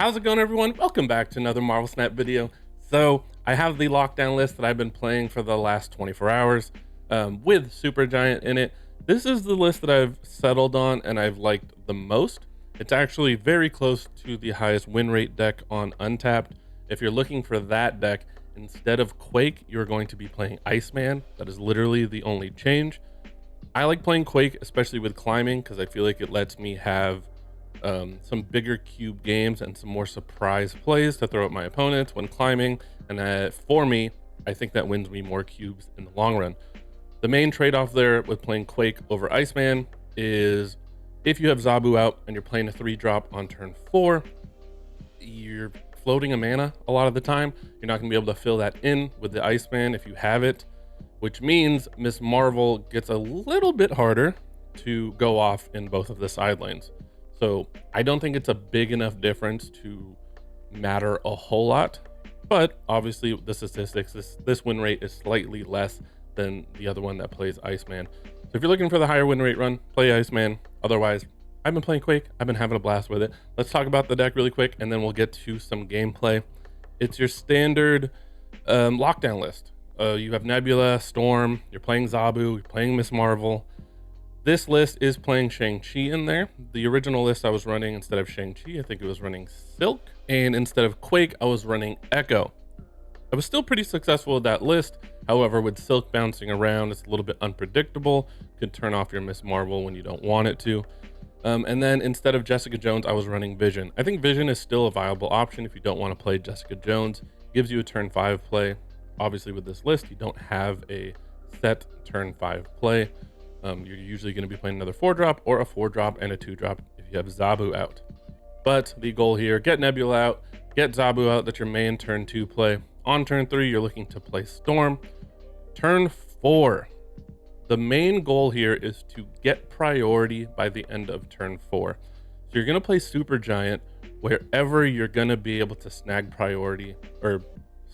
How's it going, everyone? Welcome back to another Marvel Snap video. So I have the lockdown list that I've been playing for the last 24 hours with Supergiant in it. This is the list that I've settled on and I've liked the most. It's actually very close to the highest win rate deck on Untapped. If you're looking for that deck, instead of Quake, you're going to be playing Iceman. That is literally the only change. I like playing Quake, especially with climbing, because I feel like it lets me have some bigger cube games and some more surprise plays to throw at my opponents when climbing. And for me, I think that wins me more cubes in the long run. The main trade-off there with playing Quake over Iceman is if you have Zabu out and you're playing a 3-drop on turn 4, you're floating a mana a lot of the time. You're not going to be able to fill that in with the Iceman if you have it, which means Miss Marvel gets a little bit harder to go off in both of the side lanes. So I don't think it's a big enough difference to matter a whole lot, but obviously the statistics, this win rate is slightly less than the other one that plays Iceman. So if you're looking for the higher win rate run, play Iceman. Otherwise, I've been playing Quake. I've been having a blast with it. Let's talk about the deck really quick, and then we'll get to some gameplay. It's your standard lockdown list. You have Nebula, Storm, you're playing Zabu, you're playing Miss Marvel. This list is playing Shang-Chi in there. The original list I was running, instead of Shang-Chi, I think it was running Silk. And instead of Quake, I was running Echo. I was still pretty successful with that list. However, with Silk bouncing around, it's a little bit unpredictable. Could turn off your Miss Marvel when you don't want it to. And then instead of Jessica Jones, I was running Vision. I think Vision is still a viable option if you don't want to play Jessica Jones. Gives you a turn 5 play. Obviously with this list, you don't have a set turn 5 play. You're usually going to be playing another 4-drop or a 4-drop and a 2-drop if you have Zabu out. But the goal here, get Nebula out, get Zabu out. That's your main turn 2 play. On turn 3, you're looking to play Storm. Turn 4, the main goal here is to get priority by the end of turn 4. So you're going to play Supergiant wherever you're going to be able to snag priority or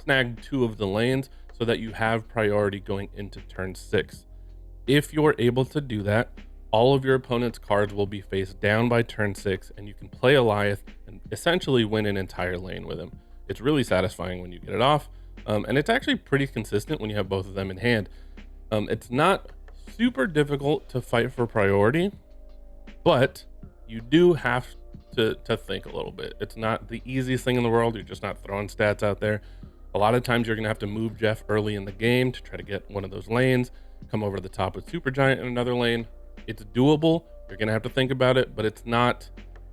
snag 2 of the lanes so that you have priority going into turn 6. If you're able to do that, all of your opponent's cards will be face down by turn 6, and you can play Eliath and essentially win an entire lane with him. It's really satisfying when you get it off, and it's actually pretty consistent when you have both of them in hand. It's not super difficult to fight for priority, but you do have to think a little bit. It's not the easiest thing in the world. You're just not throwing stats out there. A lot of times you're going to have to move Jeff early in the game to try to get one of those lanes. Come over to the top with Supergiant in another lane. It's doable. You're gonna have to think about it, but it's not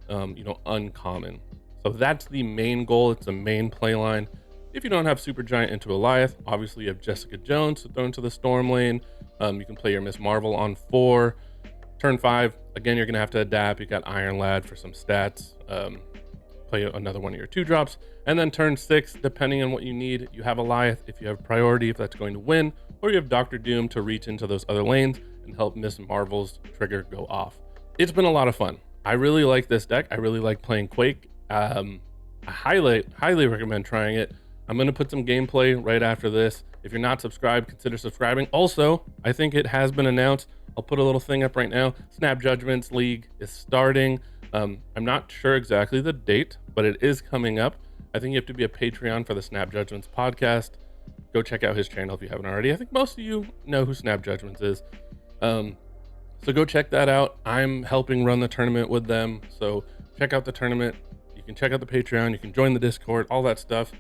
uncommon. So that's the main goal. It's the main play line. If you don't have Supergiant into Eliath, obviously you have Jessica Jones to throw into the Storm lane. You can play your Miss Marvel on 4. Turn 5, again, you're gonna have to adapt. You got Iron Lad for some stats. Play another one of your 2-drops. And then turn 6, depending on what you need, you have Eliath if you have priority, if that's going to win, or you have Dr. Doom to reach into those other lanes and help Miss Marvel's trigger go off. It's been a lot of fun. I really like this deck. I really like playing Quake. I highly recommend trying it. I'm going to put some gameplay right after this. If you're not subscribed, consider subscribing. Also, I think it has been announced. I'll put a little thing up right now. Snap Judgments League is starting. I'm not sure exactly the date, but it is coming up. I think you have to be a Patreon for the Snap Judgments podcast. Go check out his channel if you haven't already. I think most of you know who Snap Judgments is. So go check that out. I'm helping run the tournament with them. So check out the tournament. You can check out the Patreon. You can join the Discord, all that stuff.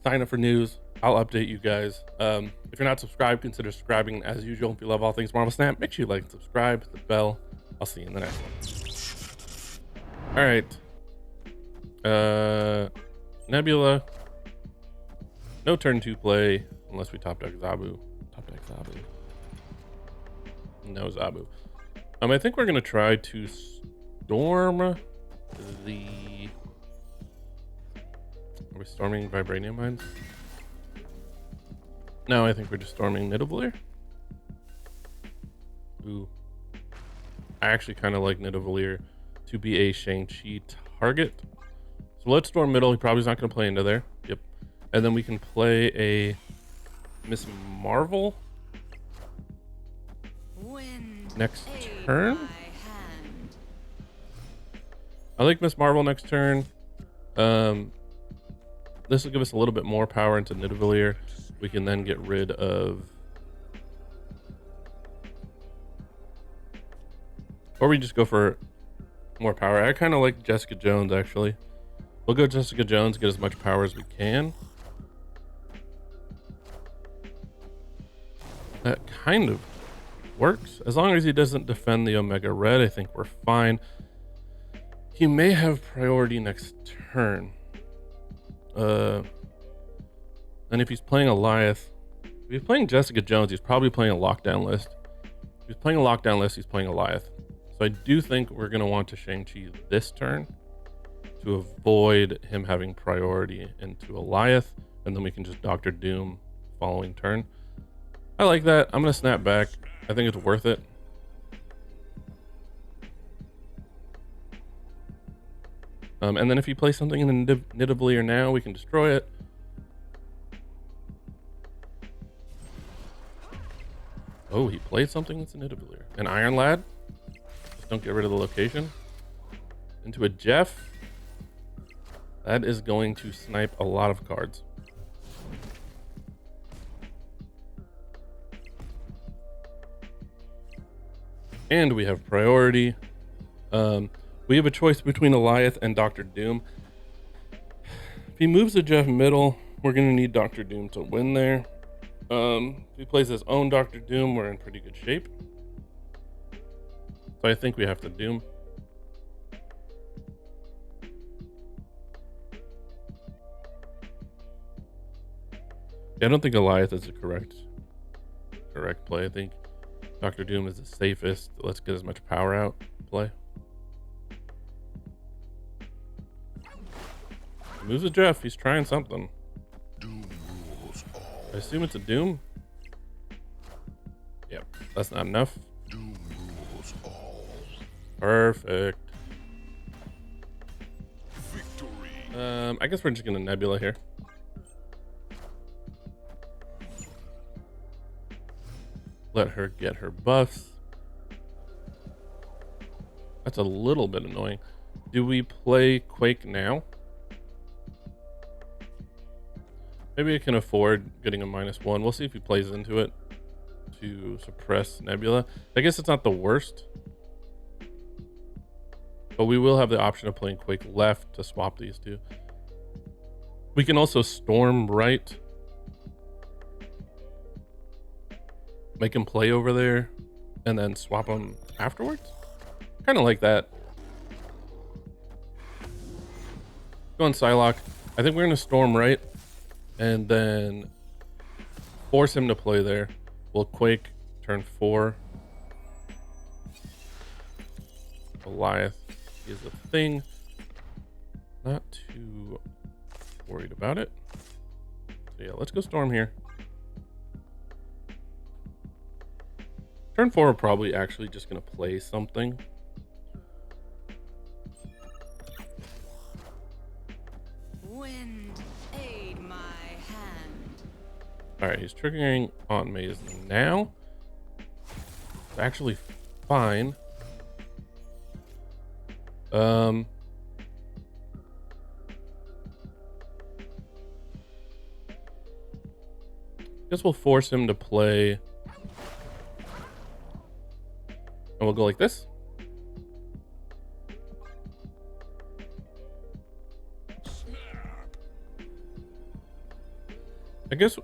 Sign up for news. I'll update you guys. If you're not subscribed, consider subscribing as usual. If you love all things Marvel Snap, make sure you like and subscribe, hit the bell. I'll see you in the next one. All right. Nebula. No turn 2 play unless we top deck Zabu. Top deck Zabu. No Zabu. I think we're gonna try to storm the. Are we storming Vibranium Mines? No, I think we're just storming Nidavellir. Ooh. I actually kind of like Nidavellir to be a Shang-Chi target. So let's storm middle. He probably is not going to play into there. Yep. And then we can play a Miss Marvel next turn. I like Miss Marvel next turn. This will give us a little bit more power into Nidavellir. We can then get rid of, or we just go for more power. I kind of like Jessica Jones, actually. We'll go Jessica Jones, get as much power as we can. That kind of works. As long as he doesn't defend the Omega Red, I think we're fine. He may have priority next turn. And if he's playing Eliath, if he's playing Jessica Jones, he's probably playing a lockdown list. If he's playing a lockdown list, he's playing Eliath. So I do think we're going to want to Shang-Chi this turn to avoid him having priority into Eliath, and then we can just Doctor Doom following turn. I like that. I'm going to snap back. I think it's worth it. And then if he plays something in the Nidavellir now, we can destroy it. Oh, he played something that's a Nidavellir. An Iron Lad. Just don't get rid of the location. Into a Jeff. That is going to snipe a lot of cards. And we have priority. We have a choice between Eliath and Doctor Doom. If he moves the Jeff middle, we're going to need Doctor Doom to win there. If he plays his own Doctor Doom, we're in pretty good shape. So I think we have to Doom. Yeah, I don't think Eliath is the correct play. I think Doctor Doom is the safest. Let's get as much power out play. He moves a Jeff. He's trying something. Doom rules all. I assume it's a Doom. Yep, that's not enough. Doom rules all. Perfect. Victory. I guess we're just gonna Nebula here. Let her get her buffs. That's a little bit annoying. Do we play Quake now? Maybe I can afford getting a -1. We'll see if he plays into it to suppress Nebula. I guess it's not the worst. But we will have the option of playing Quake left to swap these two. We can also Storm right. Make him play over there and then swap him afterwards. Kind of like that. Go on Psylocke. I think we're going to Storm right and then force him to play there. We'll Quake turn 4. Goliath is a thing. Not too worried about it. So yeah, let's go Storm here. Turn 4, we're probably actually just going to play something. Wind, aid my hand. All right, he's triggering Aunt Maze now. It's actually fine. Guess we'll force him to play. And we'll go like this. I guess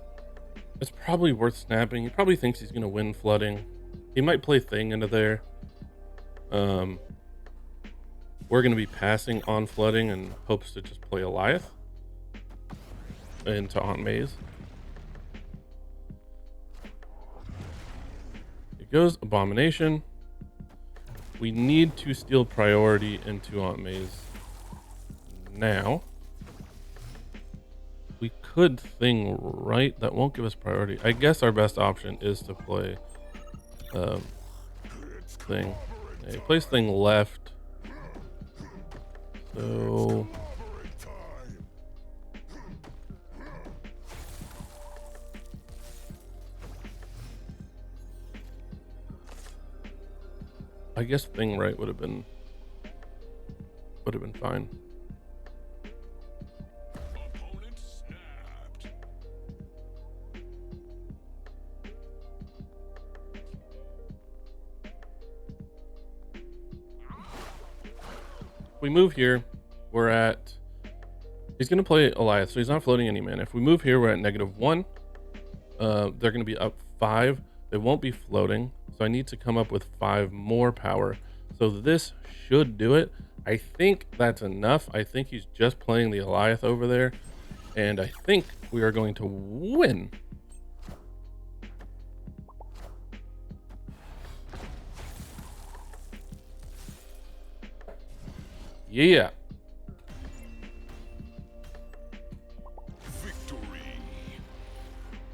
it's probably worth snapping. He probably thinks he's going to win flooding. He might play Thing into there. We're going to be passing on flooding and hopes to just play Eliath into Aunt Maze. It goes Abomination. We need to steal priority into Aunt Maze now. We could Thing right. That won't give us priority. I guess our best option is to play Thing. Yeah, he plays Thing left. So I guess Thing right would have been fine. we move here, we're at, he's going to play Elias, so he's not floating any mana. If we move here, we're at -1. They're going to be up 5. They won't be floating, so I need to come up with 5 more power. So this should do it. I think that's enough. I think he's just playing the Elias over there, and I think we are going to win. Yeah.